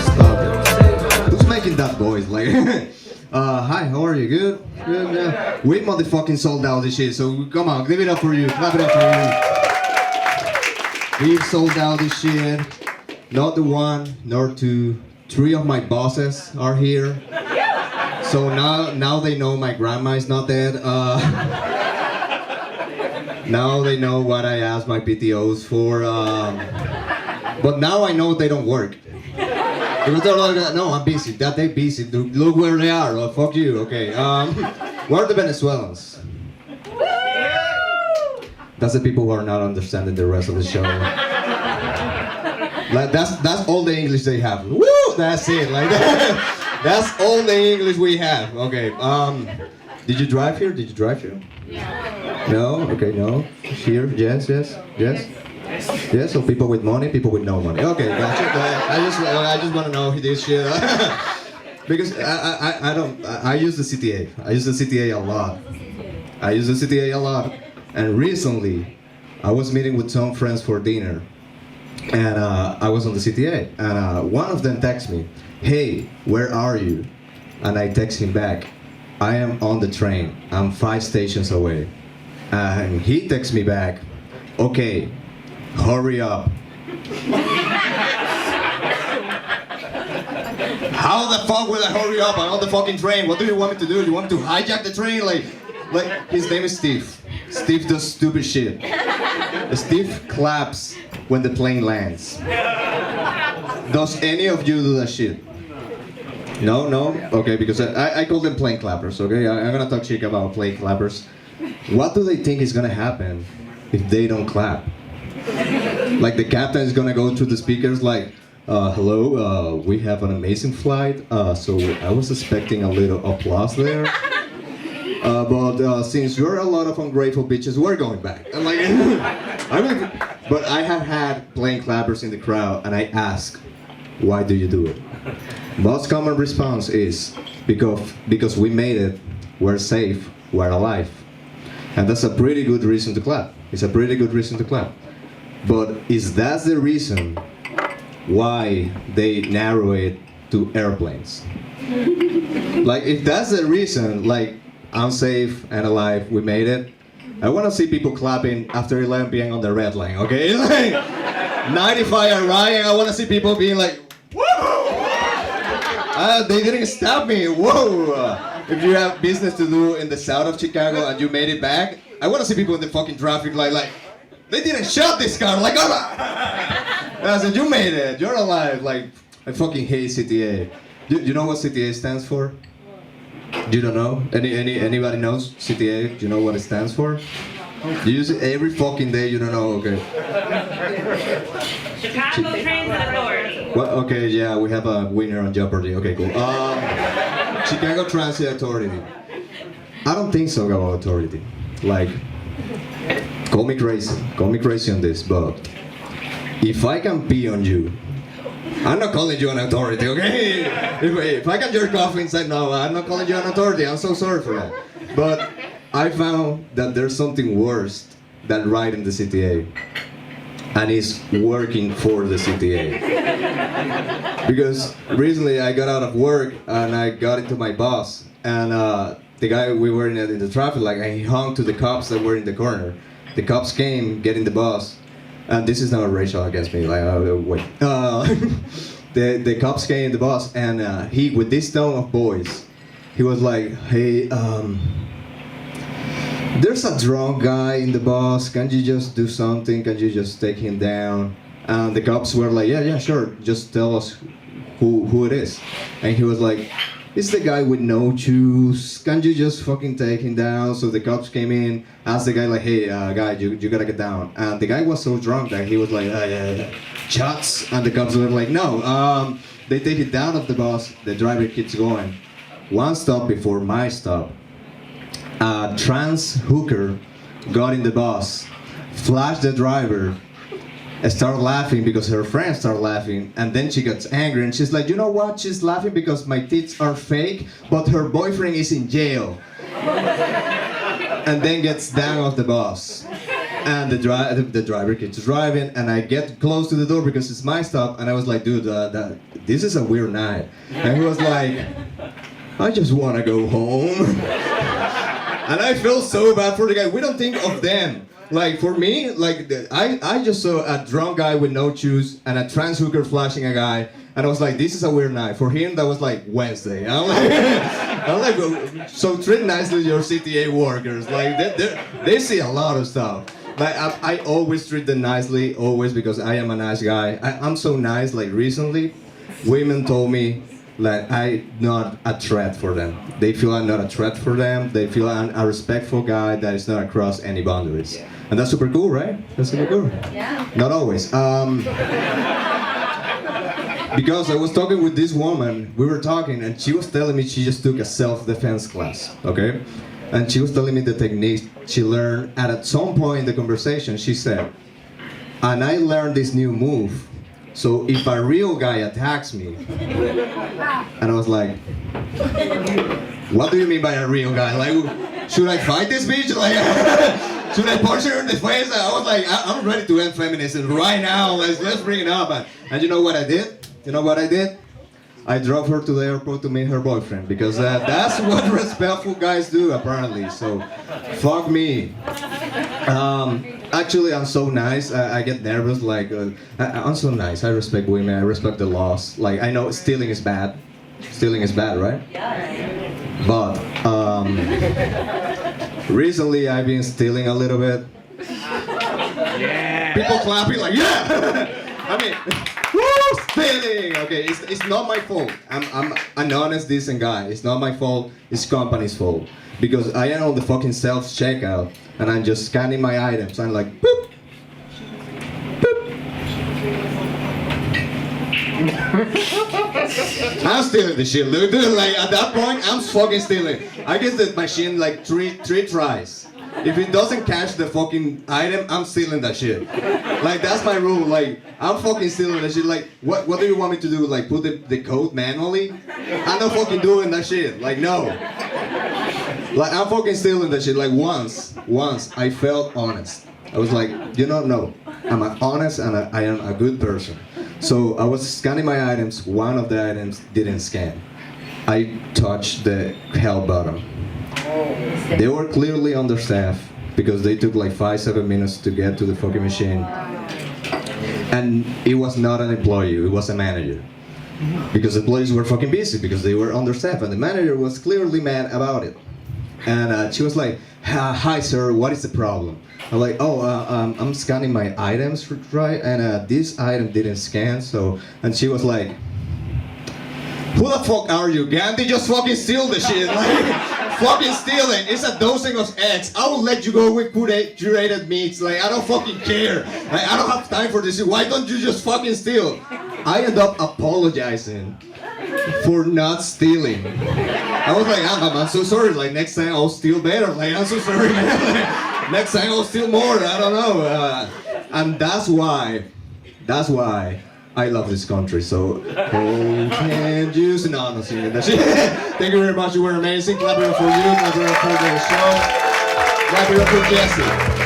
Stop it. Who's making that voice? Like, hi, how are you? Good? Good, yeah. We motherfucking sold out this shit, so come on, give it up for you. Clap it up for you. We've sold out this shit. Not the one, nor two. Three of my bosses are here. So now they know my grandma is not dead. Now they know what I asked my PTOs for. But now I know they don't work. Because they're like, no, I'm busy. That they busy. Look where they are. Oh, fuck you. Okay. Where are the Venezuelans? That's the people who are not understanding the rest of the show. Like that's all the English they have. Woo! That's it. Like that's all the English we have. Okay. Did you drive here? Did you drive here? No. Okay. No. Here. Yes. Yes. Yes. Yes. So people with money, people with no money. Okay. Gotcha. I just want to know this shit. Because I use the CTA. I use the CTA a lot. I use the CTA a lot. And recently, I was meeting with some friends for dinner. And I was on the CTA, and one of them texted me, "Hey, where are you?" And I text him back, "I am on the train. I'm 5 stations away." And he texts me back, "Okay, hurry up." How the fuck will I hurry up? I'm on the fucking train. What do you want me to do? You want me to hijack the train? Like his name is Steve. Steve does stupid shit. Steve claps when the plane lands. Does any of you do that shit? No? Okay, because I call them plane clappers, okay? I'm gonna talk shit about plane clappers. What do they think is gonna happen if they don't clap? Like the captain is gonna go through the speakers like, hello, we have an amazing flight, so I was expecting a little applause there. But since you're a lot of ungrateful bitches, we're going back. I'm like, but I have had plane clappers in the crowd, and I ask, why do you do it? Most common response is because we made it, we're safe, we're alive, and that's a pretty good reason to clap. It's a pretty good reason to clap. But is that the reason why they narrow it to airplanes? Like, if that's the reason, like, I'm safe and alive, we made it, I want to see people clapping after 11 p.m. on the red line, okay? Like, 95 arriving, I want to see people being like, whoa! They didn't stop me, whoa! If you have business to do in the south of Chicago and you made it back, I want to see people in the fucking traffic like, they didn't shut this car, like, I said, you made it, you're alive, like, I fucking hate CTA. You know what CTA stands for? You don't know? Anybody knows CTA? Do you know what it stands for? You use it every fucking day, you don't know, okay. Chicago Transit Authority. Well, okay, yeah, we have a winner on Jeopardy, okay, cool. Chicago Transit Authority. I don't think so about authority. Like, call me crazy on this, but if I can pee on you, I'm not calling you an authority, okay? If I can jerk off inside, no, I'm not calling you an authority. I'm so sorry for that. But I found that there's something worse than riding the CTA, and it's working for the CTA. Because recently I got out of work and I got into my bus, and the guy we were in the traffic light, and he honked to the cops that were in the corner. The cops came, get in the bus. And this is not racial against me, like, wait. The cops came in the bus, and he, with this tone of voice, he was like, hey, there's a drunk guy in the bus, can't you just do something, can't you just take him down? And the cops were like, yeah, sure, just tell us who it is. And he was like, it's the guy with no shoes, can't you just fucking take him down? So the cops came in, asked the guy like, hey, guy, you gotta get down. And the guy was so drunk that he was like, yeah, shots. And the cops were like, no, they take it down off the bus, the driver keeps going. One stop before my stop, a trans hooker got in the bus, flashed the driver, started laughing because her friends started laughing, and then she gets angry and she's like, you know what, she's laughing because my tits are fake, but her boyfriend is in jail. And then gets down off the bus. And the driver keeps driving, and I get close to the door because it's my stop, and I was like, dude, this is a weird night. And he was like, I just want to go home. And I felt so bad for the guy. We don't think of them. Like, for me, like, I just saw a drunk guy with no shoes and a trans hooker flashing a guy, and I was like, this is a weird night. For him, that was like Wednesday. I'm like, so treat nicely your CTA workers. Like, they see a lot of stuff. Like, I always treat them nicely, always, because I am a nice guy. I'm so nice. Like, recently, women told me that I'm not a threat for them. They feel I'm not a threat for them. They feel I'm a respectful guy that is not across any boundaries. And that's super cool, right? That's super cool. Yeah. Not always. Because I was talking with this woman, we were talking, and she was telling me she just took a self-defense class, okay? And she was telling me the techniques she learned, and at some point in the conversation, she said, and I learned this new move, so if a real guy attacks me, and I was like, what do you mean by a real guy? Like, should I fight this bitch? Like, should I punch her in the face? I was like, I'm ready to end feminism right now. Let's bring it up. And you know what I did? You know what I did? I drove her to the airport to meet her boyfriend, because that's what respectful guys do, apparently. So, fuck me. Actually, I'm so nice. I get nervous. Like, I'm so nice. I respect women. I respect the laws. Like, I know stealing is bad. Stealing is bad, right? Yeah. But recently, I've been stealing a little bit. Yeah. People clapping like, yeah! I mean, woo, stealing! Okay, it's not my fault. I'm an honest, decent guy. It's not my fault. It's company's fault. Because I am on the fucking self-checkout, and I'm just scanning my items. I'm like, boop, boop. I'm stealing the shit, dude. Like, at that point, I'm fucking stealing. I get the machine like three tries. If it doesn't catch the fucking item, I'm stealing that shit. Like, that's my rule. Like, I'm fucking stealing that shit. Like, what do you want me to do? Like, put the code manually? I'm not fucking doing that shit. Like, no. Like, I'm fucking stealing that shit. Like, once I felt honest. I was like, you know, no. I'm honest and I am a good person. So I was scanning my items. One of the items didn't scan. I touched the help button. They were clearly understaffed because they took like 5-7 minutes to get to the fucking machine. And it was not an employee, it was a manager. Because the employees were fucking busy because they were understaffed, and the manager was clearly mad about it. And she was like, hi sir, what is the problem? I'm like, oh, I'm scanning my items, right? And this item didn't scan, so... And she was like, who the fuck are you, Gandhi? Just fucking steal the shit. Like, fucking steal it. It's a dozen of eggs. I will let you go with curated meats. Like, I don't fucking care. Like, I don't have time for this shit. Why don't you just fucking steal? I end up apologizing for not stealing. I was like, I'm so sorry. Like, next time I'll steal better. Like, I'm so sorry, man. Like, next time I'll steal more. I don't know. And that's why I love this country. So, oh, can you sing? No, I'm not singing that shit. Thank you very much. You were amazing. Clap it up for you. Clap it up for the show. Clap it up for Jesse.